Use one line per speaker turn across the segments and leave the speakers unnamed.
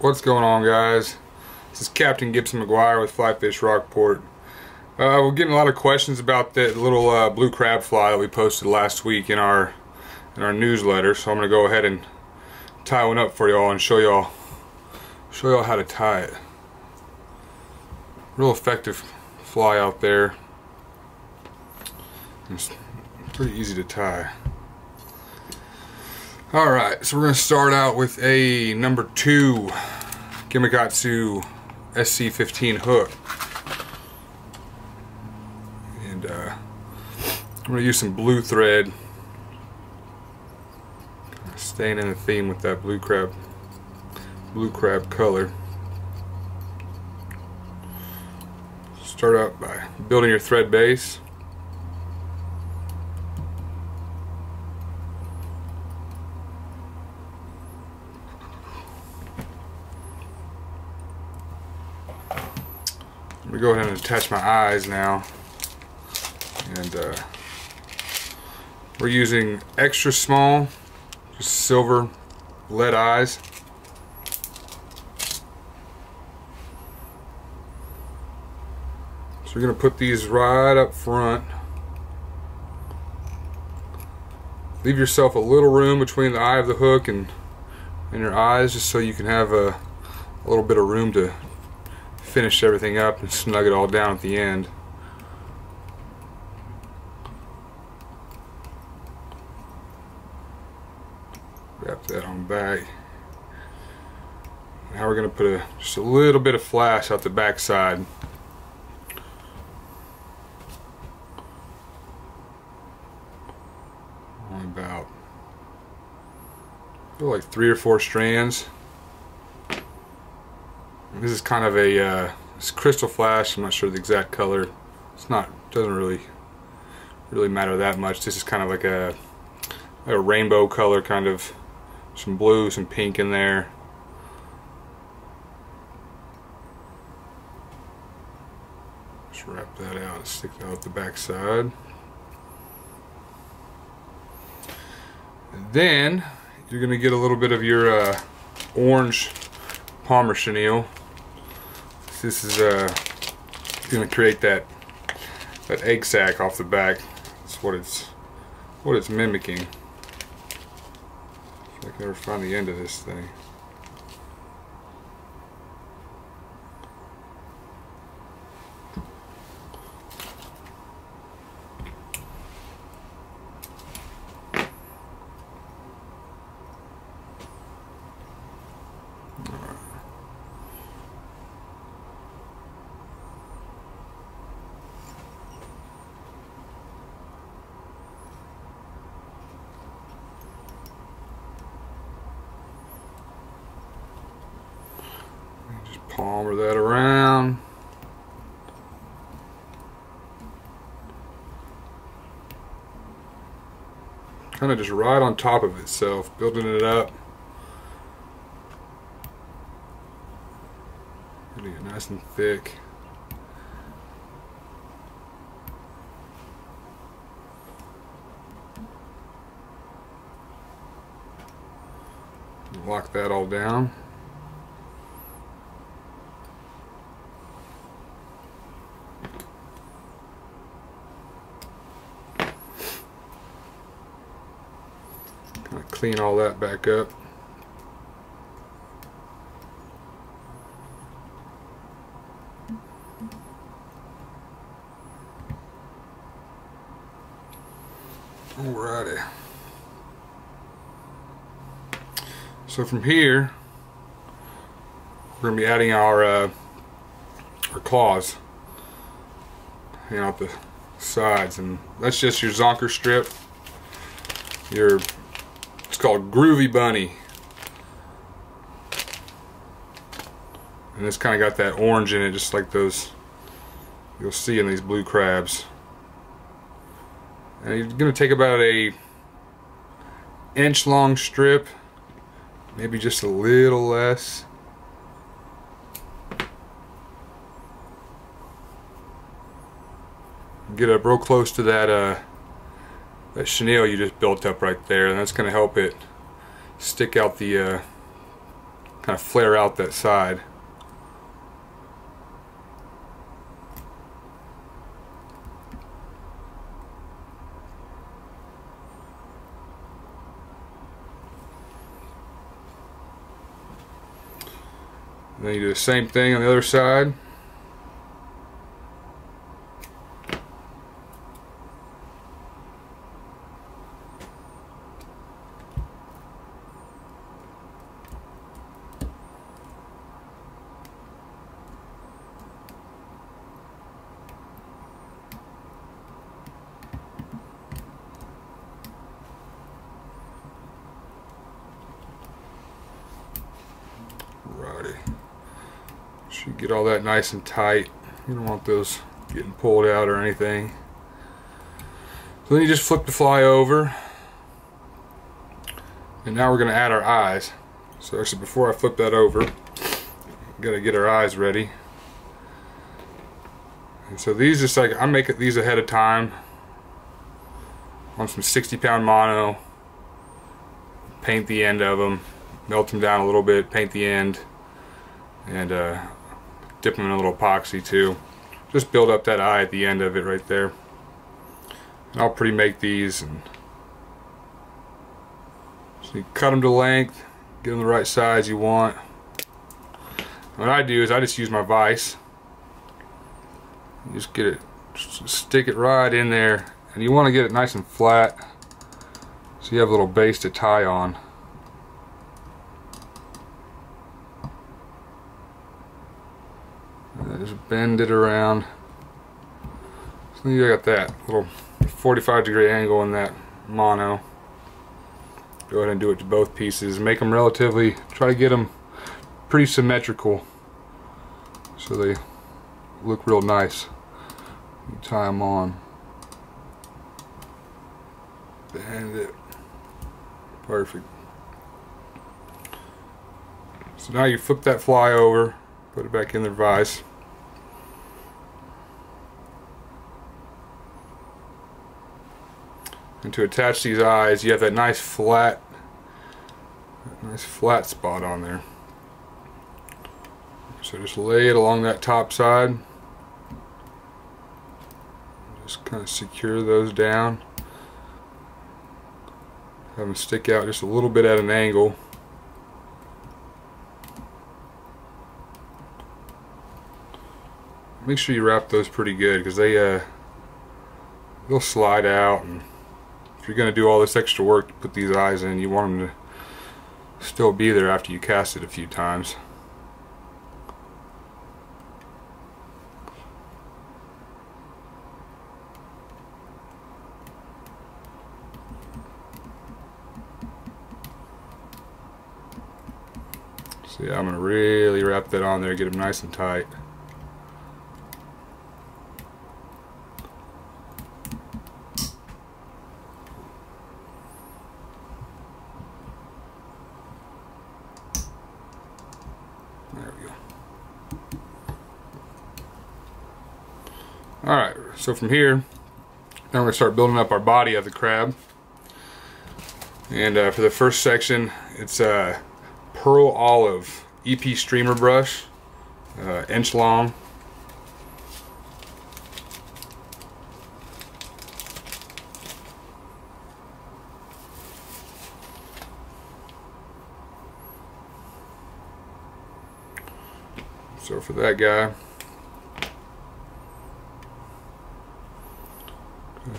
What's going on, guys? This is Captain Gibson McGuire with Fly Fish Rockport. We're getting a lot of questions about that little blue crab fly that we posted last week in our newsletter, so I'm going to go ahead and tie one up for y'all and show y'all how to tie it. Real effective fly out there. It's pretty easy to tie. Alright, so we're going to start out with a number 2 Gamakatsu SC15 hook. And I'm going to use some blue thread, staying in the theme with that blue crab color. Start out by building your thread base. I'm going to go ahead and attach my eyes now, and we're using extra small, just silver lead eyes. So we're going to put these right up front. Leave yourself a little room between the eye of the hook and your eyes, just so you can have a little bit of room to finish everything up and snug it all down at the end. Wrap that on back. Now we're going to put just a little bit of flash out the back side. About, I feel like 3 or 4 strands. This is kind of a it's crystal flash. I'm not sure the exact color. Doesn't really matter that much. This is kind of like a rainbow color, kind of some blue, some pink in there. Just wrap that out and stick that out the back side. And then you're going to get a little bit of your orange Palmer chenille. This is going to create that egg sac off the back. That's what it's mimicking. If I can ever find the end of this thing. Palmer that around. Kind of just right on top of itself, building it up. Getting it nice and thick. Lock that all down. Clean all that back up. Alrighty. So from here, we're going to be adding our claws, hanging out the sides, and that's just your zonker strip. It's called Groovy Bunny, and it's kind of got that orange in it, just like those you'll see in these blue crabs. And you're going to take about a inch long strip, maybe just a little less. Get up real close to that chenille you just built up right there, and that's going to help it stick out the kind of flare out that side. And then you do the same thing on the other side. Righty. Should get all that nice and tight. You don't want those getting pulled out or anything. So then you just flip the fly over. And now we're going to add our eyes. So actually before I flip that over, got to get our eyes ready. And so these just like, I'm making these ahead of time on some 60-pound mono. Paint the end of them, melt them down a little bit, paint the end, and dip them in a little epoxy too. Just build up that eye at the end of it right there. And I'll pre-make these, and so you cut them to length, get them the right size you want. What I do is I just use my vise. You just get it, just stick it right in there, and you want to get it nice and flat so you have a little base to tie on. Just bend it around. So you got that little 45-degree angle in that mono. Go ahead and do it to both pieces. Make them relatively, try to get them pretty symmetrical so they look real nice. You tie them on. Bend it. Perfect. So now you flip that fly over, put it back in the vise. And to attach these eyes, you have that nice flat spot on there. So just lay it along that top side. Just kind of secure those down. Have them stick out just a little bit at an angle. Make sure you wrap those pretty good, because they'll slide out, and if you're going to do all this extra work to put these eyes in, you want them to still be there after you cast it a few times. So yeah, I'm going to really wrap that on there, get them nice and tight. There we go. Alright, so from here, now we're going to start building up our body of the crab. And for the first section, it's Pearl Olive EP streamer brush, inch long. So for that guy,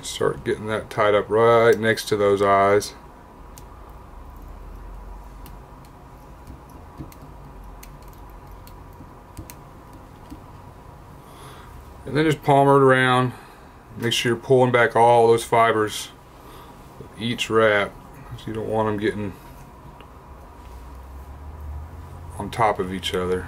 start getting that tied up right next to those eyes. And then just palm it around. Make sure you're pulling back all those fibers with each wrap, so you don't want them getting on top of each other.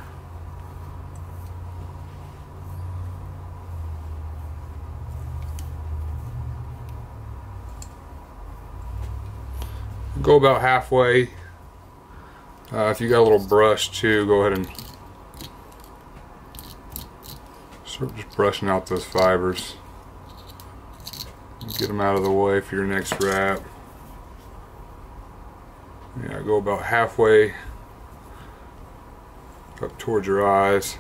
Go about halfway. If you got a little brush too, go ahead and start just brushing out those fibers. Get them out of the way for your next wrap. Yeah, go about halfway up towards your eyes.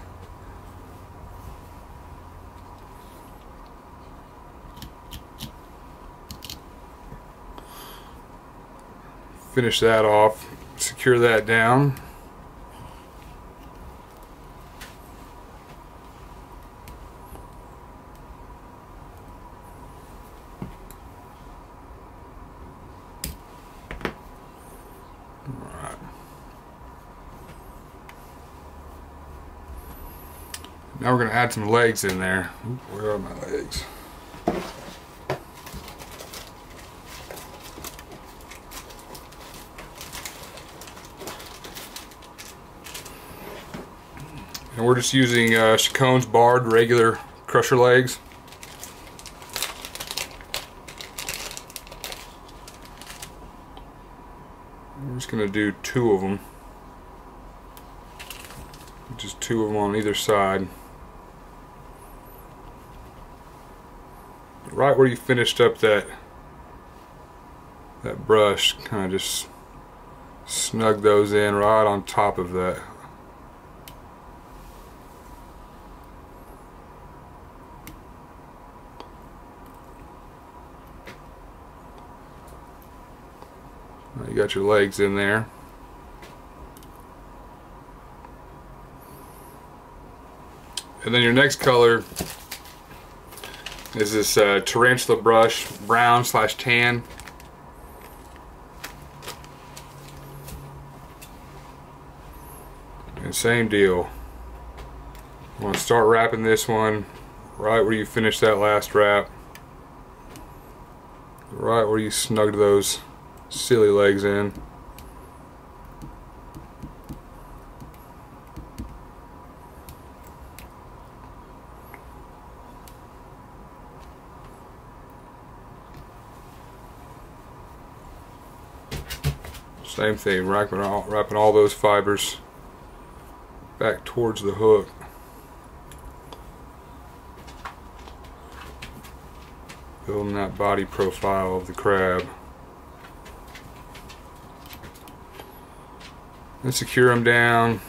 Finish that off, secure that down. Alright. Now we're going to add some legs in there. Ooh, where are my legs? And we're just using Chicones barred regular crusher legs. We're just going to do 2 of them. Just 2 of them on either side. Right where you finished up that brush, kind of just snug those in right on top of that. You got your legs in there. And then your next color is this Tarantula Brush, brown/tan. And same deal. You want to start wrapping this one right where you finished that last wrap. Right where you snugged those silly legs in. Same thing, wrapping all those fibers back towards the hook. Building that body profile of the crab. And secure them down.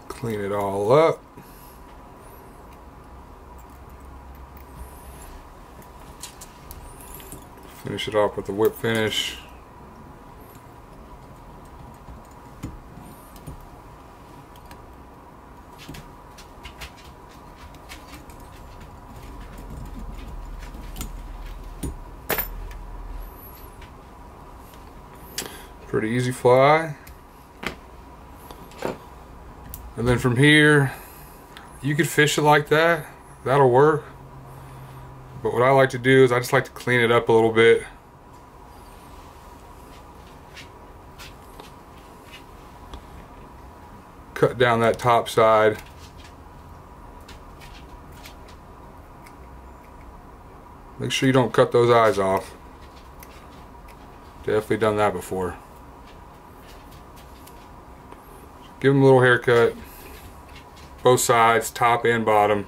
Clean it all up. Finish it off with the whip finish. Pretty easy fly. And then from here, you could fish it like that. That'll work. But what I like to do is I just like to clean it up a little bit. Cut down that top side. Make sure you don't cut those eyes off. Definitely done that before. Give them a little haircut, both sides, top and bottom.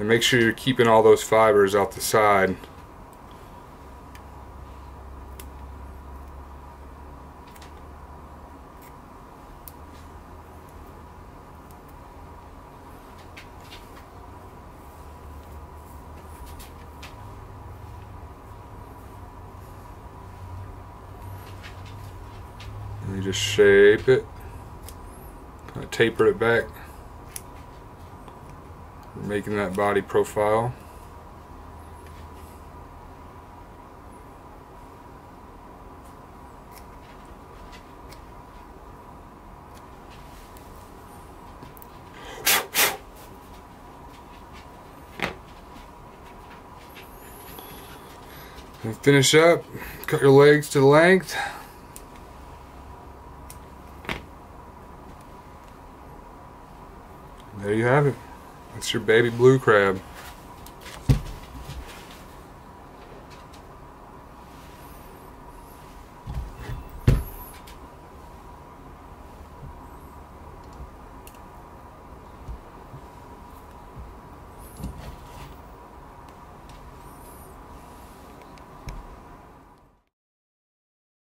And make sure you're keeping all those fibers out the side. You just shape it, kind of taper it back, making that body profile. And finish up, cut your legs to the length. There you have it. That's your baby blue crab.